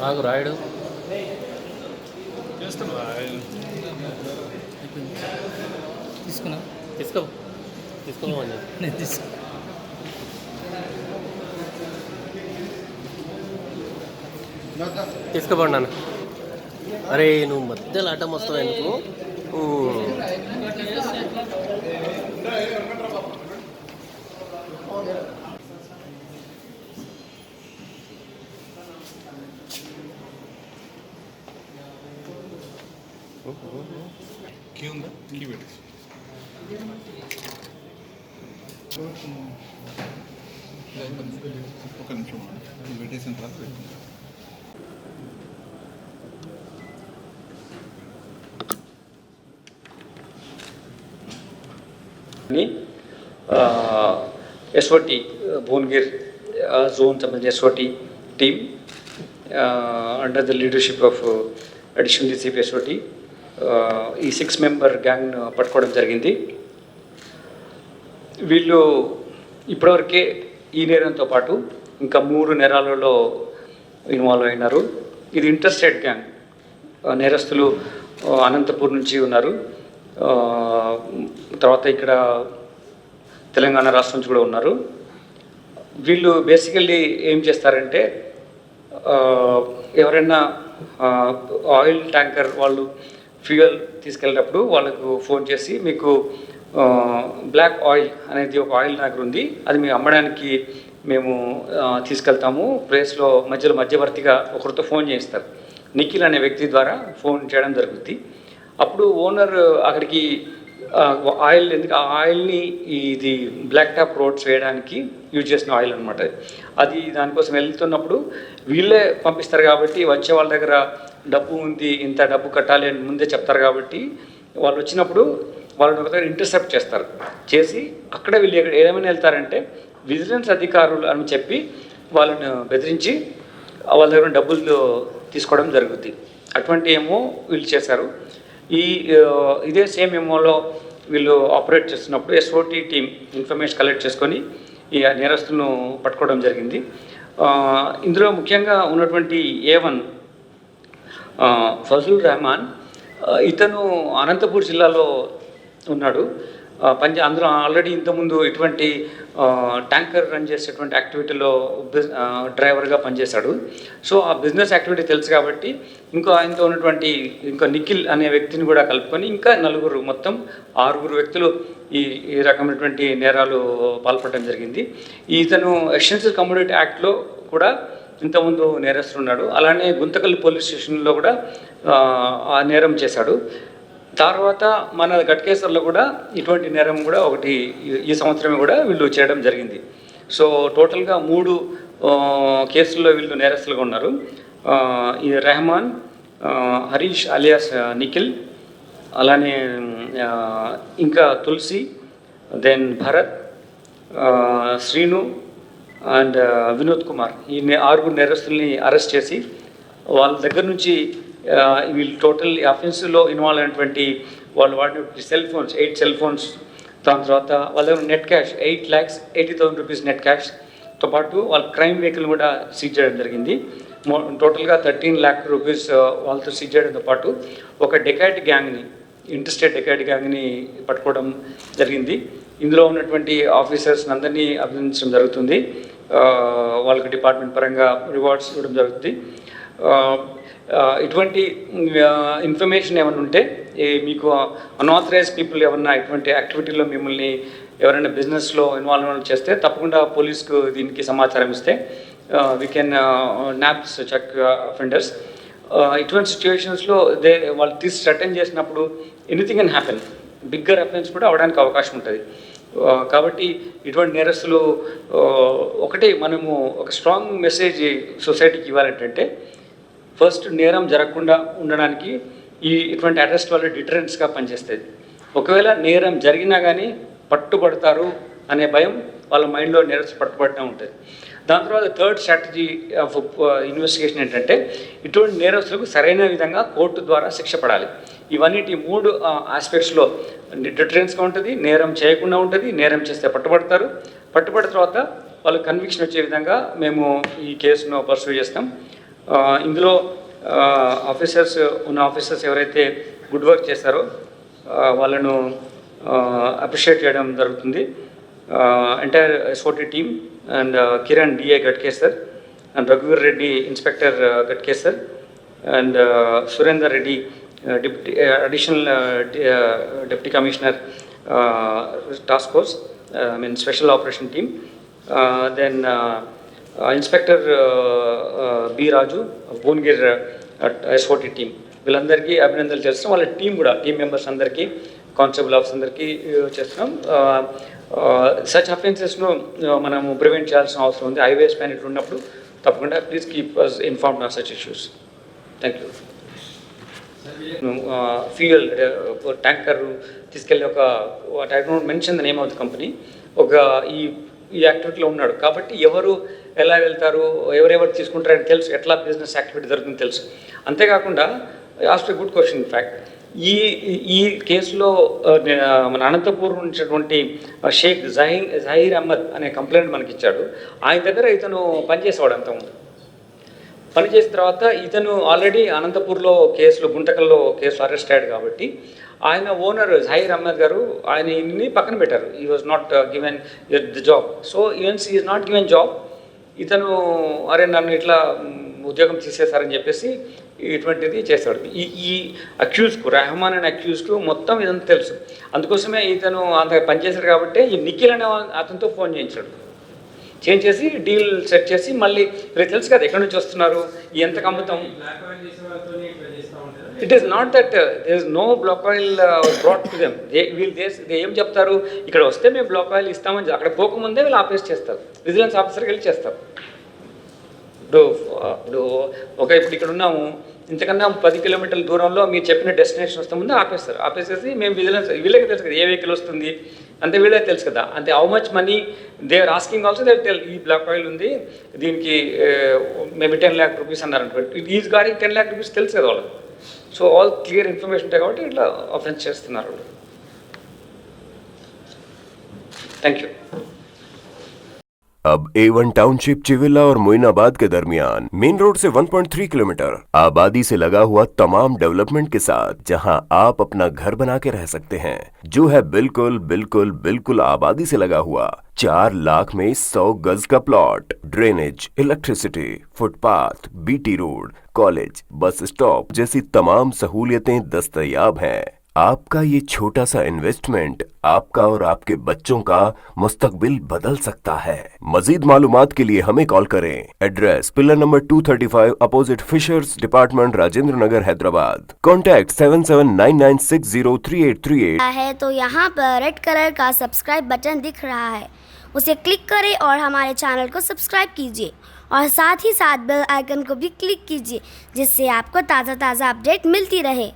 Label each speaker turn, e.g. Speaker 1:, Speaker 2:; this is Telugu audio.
Speaker 1: ఆగు రాయుడు
Speaker 2: తీసుకున్నా
Speaker 1: తీసుకో తీసుకోమని
Speaker 2: నేను తీసుకు
Speaker 1: తీసుకోపోండి నాన్న. అరే నువ్వు మధ్యలో ఆటం వస్తావు ఎందుకు?
Speaker 3: ఒక నిమిషం పెట్టేసిన తర్వాత పెట్టు.
Speaker 4: ఎస్ఓటి భువనగిర్ జోన్ సంబంధించిన SOT team under the leadership of additional DCP SOT ఈ 6 మెంబర్ గ్యాంగ్ను పట్టుకోవడం జరిగింది. వీళ్ళు ఇప్పటివరకే ఈ నేరంతో పాటు ఇంకా 3 నేరాలలో ఇన్వాల్వ్ అయినారు. ఇది ఇంటర్ స్టేట్ గ్యాంగ్. నేరస్తులు అనంతపూర్ నుంచి ఉన్నారు, తర్వాత ఇక్కడ తెలంగాణ రాష్ట్రం నుంచి కూడా ఉన్నారు. వీళ్ళు బేసికల్లీ ఏం చేస్తారంటే, ఎవరైనా ఆయిల్ ట్యాంకర్ వాళ్ళు ఫ్యూయల్ తీసుకెళ్ళినప్పుడు వాళ్ళకు ఫోన్ చేసి, మీకు బ్లాక్ ఆయిల్ అనేది ఒక ఆయిల్ ట్యాంకర్ ఉంది, అది మేము అమ్మడానికి మేము తీసుకెళ్తాము ప్లేస్లో మధ్యవర్తిగా ఒకరితో ఫోన్ చేయిస్తారు. నిఖిల్ అనే వ్యక్తి ద్వారా ఫోన్ చేయడం జరుగుతుంది. అప్పుడు ఓనర్ అక్కడికి ఆయిల్, ఎందుకు ఆ ఆయిల్ని ఇది బ్లాక్ టాప్ రోడ్స్ వేయడానికి యూజ్ చేసిన ఆయిల్ అనమాట. అది దానికోసం వెళ్తున్నప్పుడు వీళ్ళే పంపిస్తారు కాబట్టి, వచ్చే వాళ్ళ దగ్గర డబ్బు ఉంది, ఇంత డబ్బు కట్టాలి అని ముందే చెప్తారు కాబట్టి, వాళ్ళు వచ్చినప్పుడు వాళ్ళని ఒక దగ్గర ఇంటర్సెప్ట్ చేసి అక్కడ వీళ్ళు ఏమైనా వెళ్తారంటే విజిలెన్స్ అధికారులు అని చెప్పి వాళ్ళని బెదిరించి వాళ్ళ దగ్గర డబ్బులు తీసుకోవడం జరుగుతుంది. అటువంటి ఏమో వీళ్ళు చేశారు. ఇదే సేమ్ ఏమోలో వీళ్ళు ఆపరేట్ చేస్తున్నప్పుడు ఎస్ఓటి టీమ్ ఇన్ఫర్మేషన్ కలెక్ట్ చేసుకొని ఈ నేరస్తులను పట్టుకోవడం జరిగింది. ఇందులో ముఖ్యంగా ఉన్నటువంటి A1 ఫజుల్ రెహమాన్, ఇతను అనంతపూర్ జిల్లాలో ఉన్నాడు. అందులో ఆల్రెడీ ఇంతకుముందు ఇటువంటి ట్యాంకర్ రన్ చేసేటువంటి యాక్టివిటీలో డ్రైవర్గా పనిచేశాడు. సో ఆ బిజినెస్ యాక్టివిటీ తెలుసు కాబట్టి ఆయనతో ఉన్నటువంటి నిఖిల్ అనే వ్యక్తిని కూడా కలుపుకొని ఇంకా 4 మొత్తం 6 వ్యక్తులు ఈ రకమైనటువంటి నేరాలు పాల్పడడం జరిగింది. ఇతను ఎసెన్షియల్ కమోడిటీ యాక్ట్లో కూడా ఇంతకుముందు నేరస్తున్నాడు. అలానే గుంతకల్ పోలీస్ స్టేషన్లో కూడా ఆ నేరం చేశాడు. తర్వాత మన ఘట్కేసర్లో కూడా ఇటువంటి నేరం కూడా ఒకటి ఈ సంవత్సరమే కూడా వీళ్ళు చేయడం జరిగింది. సో టోటల్గా 3 కేసుల్లో వీళ్ళు నేరస్తులుగా ఉన్నారు. ఈ రెహమాన్, హరీష్ అలియాస్ నిఖిల్, అలానే ఇంకా తులసి, దెన్ భరత్, శ్రీను అండ్ వినోద్ కుమార్, ఈ 6 నేరస్తుల్ని అరెస్ట్ చేసి వాళ్ళ దగ్గర నుంచి వీళ్ళు టోటల్ అఫెన్స్లో ఇన్వాల్వ్ అయినటువంటి వాళ్ళు వాడిన సెల్ ఫోన్స్ 8 సెల్ ఫోన్స్, దాని తర్వాత వాళ్ళ దగ్గర నెట్ క్యాష్ 8,80,000 రూపీస్ నెట్ క్యాష్తో పాటు వాళ్ళ క్రైమ్ వెహికల్ కూడా సీజ్ చేయడం జరిగింది. టోటల్గా 13 lakh రూపీస్ వాళ్ళతో సీజ్ చేయడంతో పాటు ఒక డెకాయిట్ గ్యాంగ్ని, ఇంటర్స్టేట్ డెకాయిట్ గ్యాంగ్ని పట్టుకోవడం జరిగింది. ఇందులో ఉన్నటువంటి ఆఫీసర్స్ అందరినీ అభినందించడం జరుగుతుంది. వాళ్ళకి డిపార్ట్మెంట్ పరంగా రివార్డ్స్ ఇవ్వడం జరుగుతుంది. ఇటువంటి ఇన్ఫర్మేషన్ ఏమైనా ఉంటే, మీకు అన్ఆథరైజ్ పీపుల్ ఏమన్నా ఇటువంటి యాక్టివిటీలో మిమ్మల్ని ఎవరైనా బిజినెస్లో ఇన్వాల్వ్మెంట్ చేస్తే తప్పకుండా పోలీస్కు దీనికి సమాచారం ఇస్తే we can naps check offenders. ఇటువంటి సిచ్యువేషన్స్లో వాళ్ళు అటెండ్ చేసినప్పుడు anything can happen, bigger offence కూడా అవడానికి అవకాశం ఉంటుంది. కాబట్టి ఇటువంటి నేరస్తులు ఒకటి మనము ఒక స్ట్రాంగ్ మెసేజ్ సొసైటీకి ఇవ్వాలంటే, ఫస్ట్ నేరం జరగకుండా ఉండడానికి ఇటువంటి అరెస్ట్ వల్ల డిటరెన్స్గా పనిచేస్తుంది. ఒకవేళ నేరం జరిగినా కానీ పట్టుబడతారు అనే భయం వాళ్ళ మైండ్లో నేరస్తు పట్టుబడటం ఉంటుంది. దాని తర్వాత థర్డ్ స్ట్రాటజీ ఆఫ్ ఇన్వెస్టిగేషన్ ఏంటంటే, ఇటువంటి నేరస్తులకు సరైన విధంగా కోర్టు ద్వారా శిక్ష పడాలి. ఇవన్నిటి 3 ఆస్పెక్ట్స్లో డిటరెన్స్గా ఉంటుంది, నేరం చేయకుండా ఉంటుంది, నేరం చేస్తే పట్టుబడతారు, పట్టుబడిన తర్వాత వాళ్ళకి కన్విక్షన్ వచ్చే విధంగా మేము ఈ కేసును పర్సూ చేస్తాం. ఇందులో ఆఫీసర్స్ ఎవరైతే గుడ్ వర్క్ చేస్తారో వాళ్ళను అప్రిషియేట్ చేయడం జరుగుతుంది. Entire SOT team and Kiran DA Ghatkesar and రఘువీర్ Reddy inspector Ghatkesar and Surender Reddy additional deputy commissioner task force special operation team, then inspector B Raju Bhuvanagir SOT team, వీళ్ళందరికీ అభినందనలు చేస్తున్నాం. వాళ్ళ టీం మెంబర్స్ అందరికీ, కానిస్టేబుల్ ఆఫీస్ అందరికీ చేస్తున్నాం. సచ్ అఫెన్సెస్ను మనము ప్రివెంట్ చేయాల్సిన అవసరం ఉంది. హైవేస్ పైన ఇట్లా ఉన్నప్పుడు తప్పకుండా please keep us informed of such issues. Thank you. Fuel tanker తీసుకెళ్ళి I don't mention the name of the company, ఈ యాక్టివిటీలో ఉన్నాడు కాబట్టి ఎవరు ఎలా వెళ్తారు, ఎవరెవరు తీసుకుంటారని తెలుసు, ఎట్లా బిజినెస్ యాక్టివిటీ జరుగుతుందని తెలుసు. అంతేకాకుండా ఆస్క్ గుడ్ క్వశ్చన్. ఇన్ఫ్యాక్ట్ ఈ కేసులో మన అనంతపూర్ ఉన్నటువంటి షేక్ జహీర్ అహ్మద్ అనే కంప్లైంట్ మనకి ఇచ్చాడు. ఆయన దగ్గర ఇతను పనిచేసేవాడు అంతకుముందు. పనిచేసిన తర్వాత ఇతను ఆల్రెడీ అనంతపూర్లో గుంటకల్లో కేసులో అరెస్ట్ అయ్యాడు కాబట్టి ఆయన ఓనర్ జహీర్ అహ్మద్ గారు ఆయన్ని పక్కన పెట్టారు. He was not given the job. So evens is not given job, ఇతను అరే నన్ను ఇట్లా ఉద్యోగం తీసేశారని చెప్పేసి ఇటువంటిది చేస్తాడు. ఈ అక్యూజ్కు, రెహమాన్ అనే అక్యూజ్కు మొత్తం ఇదంతా తెలుసు. అందుకోసమే ఇతను అంత పనిచేశాడు కాబట్టి ఈ నిఖిల్ అనే అతనితో ఫోన్ చేయించేసి డీల్ సెట్ చేసి మళ్ళీ రేపు తెలుసు కదా ఎక్కడి నుంచి వస్తున్నారు, ఎంత కమ్ముతాం. It is not that there is no black oil brought to them. They ఏం చెప్తారు, ఇక్కడ వస్తే మేము బ్లాక్ ఆయిల్ ఇస్తామని అక్కడ పోకముందే వీళ్ళు ఆపేసి చేస్తారు, విజిలెన్స్ ఆఫీసర్కి వెళ్ళి చేస్తారు. ఇప్పుడు ఇక్కడ ఉన్నాము, ఇంతకన్నా 10 కిలోమీటర్ల దూరంలో మీరు చెప్పిన డెస్టినేషన్ వస్తే ముందు ఆపేసేసి మేము విజిలెన్స్, వీళ్ళకి తెలుసు కదా ఏ వెహికల్ వస్తుంది అంతే, వీళ్ళకి తెలుసు కదా అంతే. How much money they are asking also they tell, ఈ బ్లాక్ ఆయిల్ ఉంది దీనికి మేబీ 10 lakh rupees అన్నారు అనుకోండి, ఈజ్ గారి 10 lakh rupees తెలుసు కదా వాళ్ళకి. సో ఆల్ క్లియర్ ఇన్ఫర్మేషన్ ఉంటాయి కాబట్టి ఇట్లా అఫెన్స్ చేస్తున్నారు వాళ్ళు. Thank you.
Speaker 2: अब A1 टाउनशिप चिविला और मोइनाबाद के दरमियान मेन रोड से 1.3 किलोमीटर आबादी से लगा हुआ तमाम डेवलपमेंट के साथ जहां आप अपना घर बना के रह सकते हैं, जो है बिल्कुल बिल्कुल बिल्कुल आबादी से लगा हुआ 4 लाख में 100 गज का plot, drainage, electricity, footpath, BT road, college, bus stop जैसी तमाम सहूलियतें दस्तयाब हैं। आपका ये छोटा सा इन्वेस्टमेंट आपका और आपके बच्चों का मुस्तकबिल बदल सकता है। मजीद मालूमात के लिए हमें कॉल करें। Address pillar number 235 opposite fishers department, Rajendra Nagar, Hyderabad. Contact 7799603838
Speaker 5: है तो यहाँ पर रेड कलर का सब्सक्राइब बटन दिख रहा है, उसे क्लिक करें और हमारे चैनल को सब्सक्राइब कीजिए और साथ ही साथ बेल आइकन को भी क्लिक कीजिए, जिससे आपको ताज़ा अपडेट मिलती रहे।